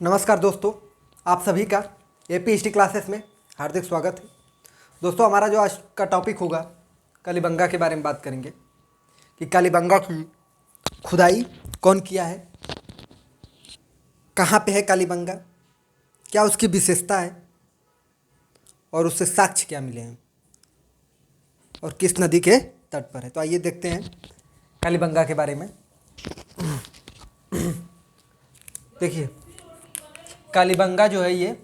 नमस्कार दोस्तों, आप सभी का एपी हिस्ट्री क्लासेस में हार्दिक स्वागत है। दोस्तों, हमारा जो आज का टॉपिक होगा कालीबंगा के बारे में बात करेंगे कि कालीबंगा की खुदाई कौन किया है, कहाँ पे है कालीबंगा, क्या उसकी विशेषता है और उससे साक्ष्य क्या मिले हैं और किस नदी के तट पर है। तो आइए देखते हैं कालीबंगा के बारे में। देखिए, कालीबंगा जो है ये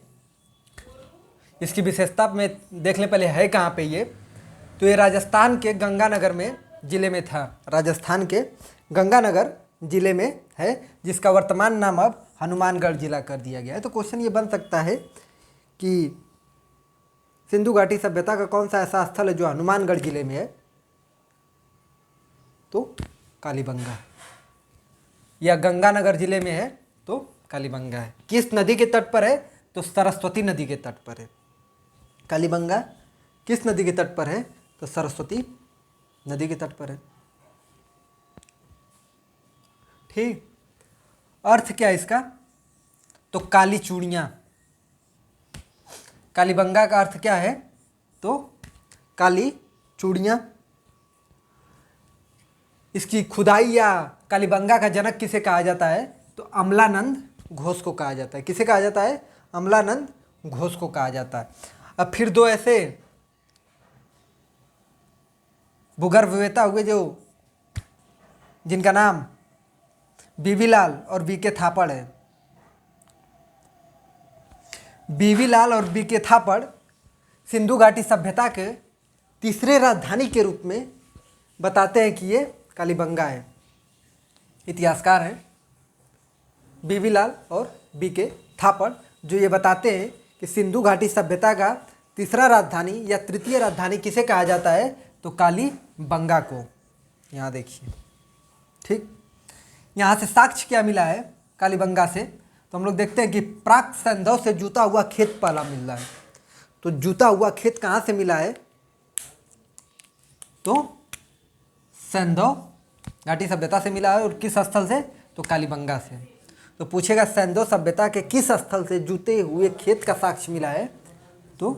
इसकी विशेषता में देख लें। पहले है कहाँ पे ये, तो ये राजस्थान के गंगानगर में ज़िले में था। राजस्थान के गंगानगर ज़िले में है, जिसका वर्तमान नाम अब हनुमानगढ़ जिला कर दिया गया है। तो क्वेश्चन ये बन सकता है कि सिंधु घाटी सभ्यता का कौन सा ऐसा स्थल है जो हनुमानगढ़ जिले में है, तो कालीबंगा। या गंगानगर जिले में है तो कालीबंगा है। किस नदी के तट पर है, तो सरस्वती नदी के तट पर है। कालीबंगा किस नदी के तट पर है, तो सरस्वती नदी के तट पर है। ठीक, अर्थ क्या है इसका, तो काली चूड़ियाँ। कालीबंगा का अर्थ क्या है, तो काली चूड़ियाँ। इसकी खुदाई या कालीबंगा का जनक किसे कहा जाता है, तो अमलानंद घोष को कहा जाता है। किसे कहा जाता है, अमलानंद घोष को कहा जाता है। अब फिर दो ऐसे भूगर्भवेत्ता हुए जो जिनका नाम बीवी लाल और बीके थापड़ है। बीवी लाल और बीके थापड़ सिंधु घाटी सभ्यता के तीसरे राजधानी के रूप में बताते हैं कि ये कालीबंगा है। इतिहासकार हैं बीवी लाल और बीके थापड़, जो ये बताते हैं कि सिंधु घाटी सभ्यता का तीसरा राजधानी या तृतीय राजधानी किसे कहा जाता है, तो कालीबंगा को। यहाँ देखिए, ठीक, यहाँ से साक्ष्य क्या मिला है कालीबंगा से, तो हम लोग देखते हैं कि प्राक सैंधव से जुता हुआ खेत पहला मिल रहा है। तो जुता हुआ खेत कहाँ से मिला है, तो सैंधव घाटी सभ्यता से मिला है। और किस स्थल से, तो कालीबंगा से। तो पूछेगा सैंधव सभ्यता के किस स्थल से जुते हुए खेत का साक्ष्य मिला है, तो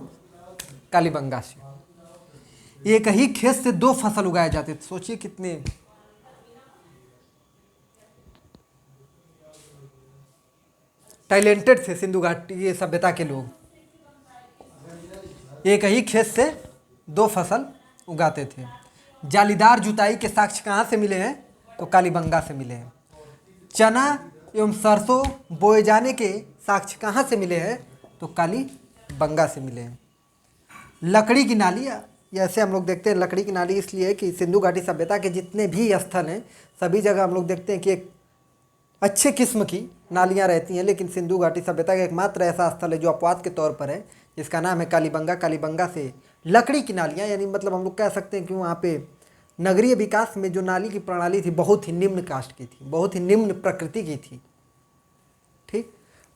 कालीबंगा से। एक ही खेत से दो फसल उगाए जाते थे। सोचिए कितने टैलेंटेड थे सिंधु घाटी सभ्यता के लोग। एक ही खेत से दो फसल उगाते थे। जालीदार जुताई के साक्ष्य कहाँ से मिले हैं, तो कालीबंगा से मिले हैं। चना एवं सरसों बोए जाने के साक्ष्य कहाँ से मिले हैं, तो कालीबंगा से मिले हैं। लकड़ी की नाली, जैसे हम लोग देखते हैं लकड़ी की नाली इसलिए कि सिंधु घाटी सभ्यता के जितने भी स्थल हैं सभी जगह हम लोग देखते हैं कि एक अच्छे किस्म की नालियाँ रहती हैं, लेकिन सिंधु घाटी सभ्यता का एकमात्र ऐसा स्थल है जो अपवाद के तौर पर है, जिसका नाम है कालीबंगा। कालीबंगा से लकड़ी की नालियाँ, यानी मतलब हम लोग कह सकते हैं कि वहाँ पे नगरीय विकास में जो नाली की प्रणाली थी बहुत ही निम्न कास्ट की थी, बहुत ही निम्न प्रकृति की थी। ठीक,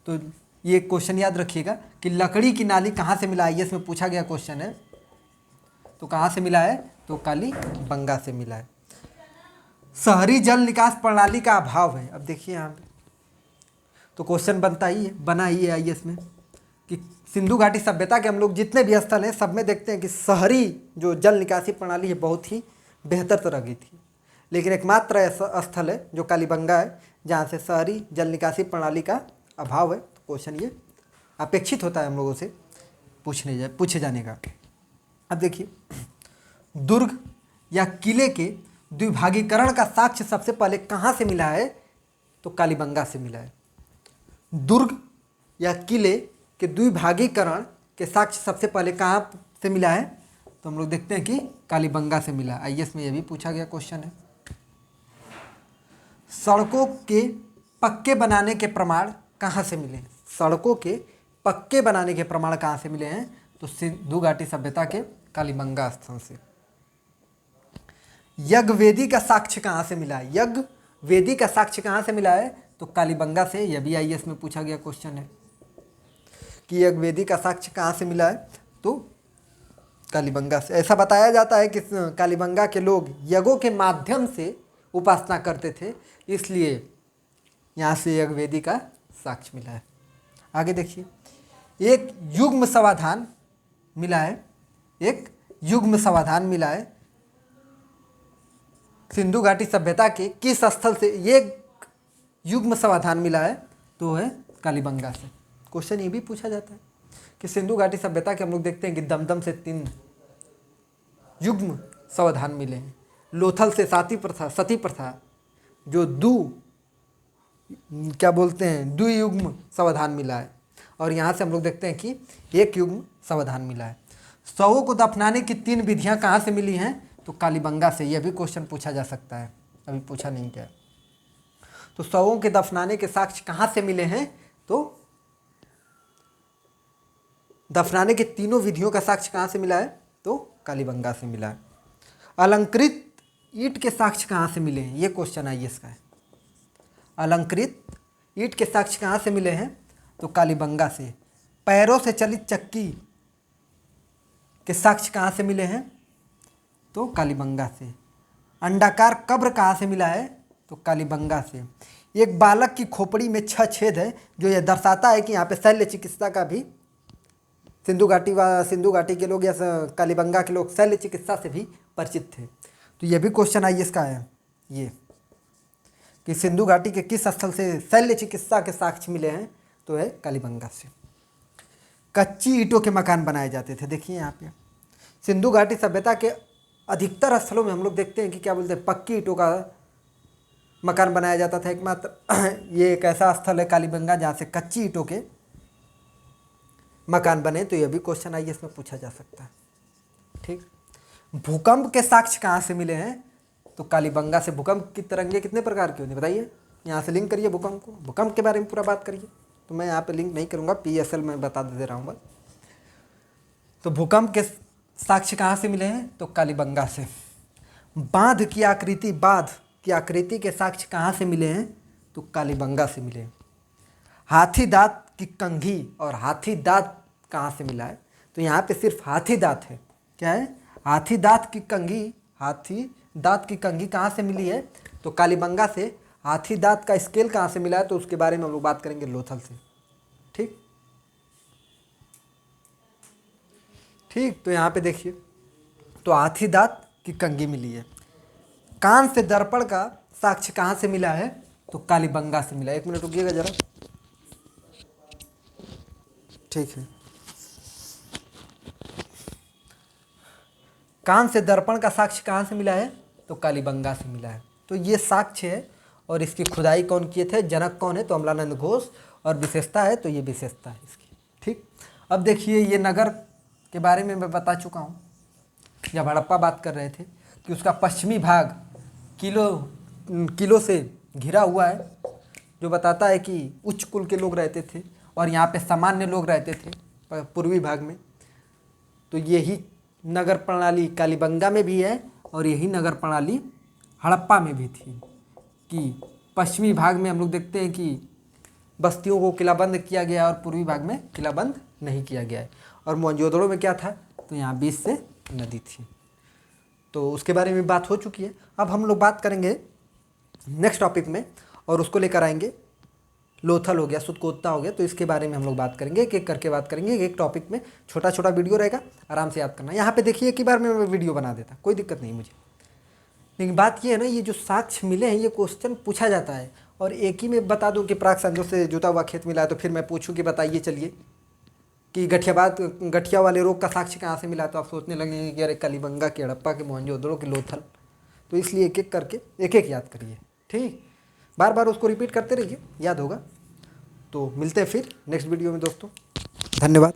तो ये क्वेश्चन याद रखिएगा कि लकड़ी की नाली कहाँ से मिला है, ये इसमें पूछा गया क्वेश्चन है। तो कहाँ से मिला है, तो कालीबंगा से मिला है। शहरी जल निकास प्रणाली का अभाव है। अब देखिए यहाँ पे तो क्वेश्चन बना ही है आईएएस में कि सिंधु घाटी सभ्यता के हम लोग जितने भी स्थल हैं सब में देखते हैं कि शहरी जो जल निकासी प्रणाली है बहुत ही बेहतर तरह की थी, लेकिन एकमात्र ऐसा स्थल है जो कालीबंगा है जहाँ से शहरी जल निकासी प्रणाली का अभाव है। तो क्वेश्चन ये अपेक्षित होता है हम लोगों से पूछे जाने का। अब देखिए, दुर्ग या किले के द्विभागीकरण का साक्ष्य सबसे पहले कहाँ से मिला है, तो कालीबंगा से मिला है। दुर्ग या किले के द्विभागीकरण के साक्ष्य सबसे पहले कहाँ से मिला है, तो हम लोग देखते हैं कि कालीबंगा से मिला। आईएएस में ये भी पूछा गया क्वेश्चन है। सड़कों के पक्के बनाने के प्रमाण कहाँ से मिले, सड़कों के पक्के बनाने के प्रमाण कहाँ से मिले हैं, तो सिंधु घाटी सभ्यता के कालीबंगा स्थल से। यज्ञवेदी का साक्ष्य कहाँ से मिला है, यज्ञवेदी का साक्ष्य कहाँ से मिला है, तो कालीबंगा से। यह भी आईएएस में पूछा गया क्वेश्चन है कि यज्ञवेदी का साक्ष्य कहाँ से मिला है, तो कालीबंगा से। ऐसा बताया जाता है कि कालीबंगा के लोग यज्ञों के माध्यम से उपासना करते थे, इसलिए यहाँ से यज्ञवेदी का साक्ष्य मिला है। आगे देखिए, एक युग्म समाधान मिला है, एक युग्म समाधान मिला है सिंधु घाटी सभ्यता के किस स्थल से। ये युग्म समाधान मिला है तो है कालीबंगा से। क्वेश्चन ये भी पूछा जाता है कि सिंधु घाटी सभ्यता के हम लोग देखते हैं कि दमदम से 3 युग्म समाधान मिले हैं। लोथल से सती प्रथा जो द्वियुग्म समाधान मिला है। और यहाँ से हम लोग देखते हैं कि एक युग्म समाधान मिला है। शवों को दफनाने की 3 विधियाँ कहाँ से मिली हैं तो कालीबंगा से। यह भी क्वेश्चन पूछा जा सकता है, अभी पूछा नहीं गया। तो शवों के दफनाने के साक्ष्य कहाँ से मिले हैं तो दफनाने के तीनों विधियों का साक्ष्य कहाँ से मिला है तो कालीबंगा से मिला है। अलंकृत ईंट के साक्ष्य कहाँ से मिले हैं, ये क्वेश्चन IAS का है। अलंकृत ईंट के साक्ष्य कहाँ से मिले हैं तो कालीबंगा से। पैरों से चलित चक्की के साक्ष्य कहाँ से मिले हैं तो कालीबंगा से। अंडाकार कब्र कहाँ से मिला है तो कालीबंगा से। एक बालक की खोपड़ी में 6 छेद है, जो यह दर्शाता है कि यहाँ पे शल्य चिकित्सा का भी सिंधु घाटी के लोग या कालीबंगा के लोग शल्य चिकित्सा से भी परिचित थे। तो यह भी क्वेश्चन IAS का है, ये कि सिंधु घाटी के किस स्थल से शल्य चिकित्सा के साक्ष्य मिले हैं तो है कालीबंगा से। कच्ची ईंटों के मकान बनाए जाते थे। देखिए यहाँ पे सिंधु घाटी सभ्यता के अधिकतर स्थलों में हम लोग देखते हैं कि क्या बोलते हैं, पक्की ईंटों का मकान बनाया जाता था। एकमात्र ये एक ऐसा स्थल है कालीबंगा जहाँ से कच्ची ईंटों के मकान बने। तो यह भी क्वेश्चन IAS में पूछा जा सकता है। ठीक, भूकंप के साक्ष्य कहाँ से मिले हैं तो कालीबंगा से। भूकंप की तरंगे कितने प्रकार की होती है बताइए, यहाँ से लिंक करिए भूकंप को, भूकंप के बारे में पूरा बात करिए। तो मैं यहाँ पे लिंक नहीं करूँगा, PSL में बता दे रहा हूँ बस। तो भूकंप के साक्ष्य कहाँ से मिले हैं तो कालीबंगा से। बांध की आकृति के साक्ष्य कहाँ से मिले हैं तो कालीबंगा से मिले। हाथी दांत की कंघी और हाथी दांत कहाँ से मिला है तो यहाँ पे सिर्फ हाथी दांत है। क्या है, हाथी दांत की कंघी कहाँ से मिली है तो कालीबंगा से। हाथी दांत का स्केल कहाँ से मिला है तो उसके बारे में हम लोग बात करेंगे लोथल से। ठीक, तो यहाँ पे देखिए, तो हाथी दांत की कंघी मिली है। कान से दर्पण का साक्ष्य कहाँ से मिला है तो कालीबंगा से मिला है। 1 मिनट रुकिएगा जरा। ठीक है, कान से दर्पण का साक्ष्य कहाँ से मिला है तो कालीबंगा से मिला है। तो ये साक्ष्य है और इसकी खुदाई कौन किए थे, जनक कौन है तो अमलानंद घोष। और विशेषता है तो ये विशेषता है इसकी। ठीक, अब देखिए ये नगर के बारे में मैं बता चुका हूँ जब हड़प्पा बात कर रहे थे कि उसका पश्चिमी भाग किलो से घिरा हुआ है, जो बताता है कि उच्च कुल के लोग रहते थे और यहाँ पे सामान्य लोग रहते थे पूर्वी भाग में। तो यही नगर प्रणाली कालीबंगा में भी है और यही नगर प्रणाली हड़प्पा में भी थी कि पश्चिमी भाग में हम लोग देखते हैं कि बस्तियों को किलाबंद किया गया और पूर्वी भाग में किलाबंद नहीं किया गया है। और मोहनजोदड़ो में क्या था तो यहाँ बीच से नदी थी। तो उसके बारे में बात हो चुकी है। अब हम लोग बात करेंगे नेक्स्ट टॉपिक में और उसको लेकर आएंगे लोथल हो गया, सुतकोत्ता हो गया। तो इसके बारे में हम लोग बात करेंगे, एक एक करके बात करेंगे। एक टॉपिक में छोटा छोटा वीडियो रहेगा, आराम से याद करना। यहाँ पे देखिए एक ही बार में मैं वीडियो बना देता, कोई दिक्कत नहीं मुझे। लेकिन बात ये है ना, ये जो साक्ष्य मिले हैं ये क्वेश्चन पूछा जाता है। और एक ही में बता दूं कि प्राक संजोग से जुता हुआ खेत मिला है तो फिर मैं पूछूं कि बताइए चलिए कि गठिया वाले रोग का साक्ष्य कहाँ से मिला, तो आप सोचने लगेंगे कि अरे कालीबंगा के, हड़प्पा के, मोहनजोदड़ो के, लोथल। तो इसलिए एक एक करके एक एक याद करिए। ठीक, बार बार उसको रिपीट करते रहिए, याद होगा। तो मिलते हैं फिर नेक्स्ट वीडियो में दोस्तों। धन्यवाद।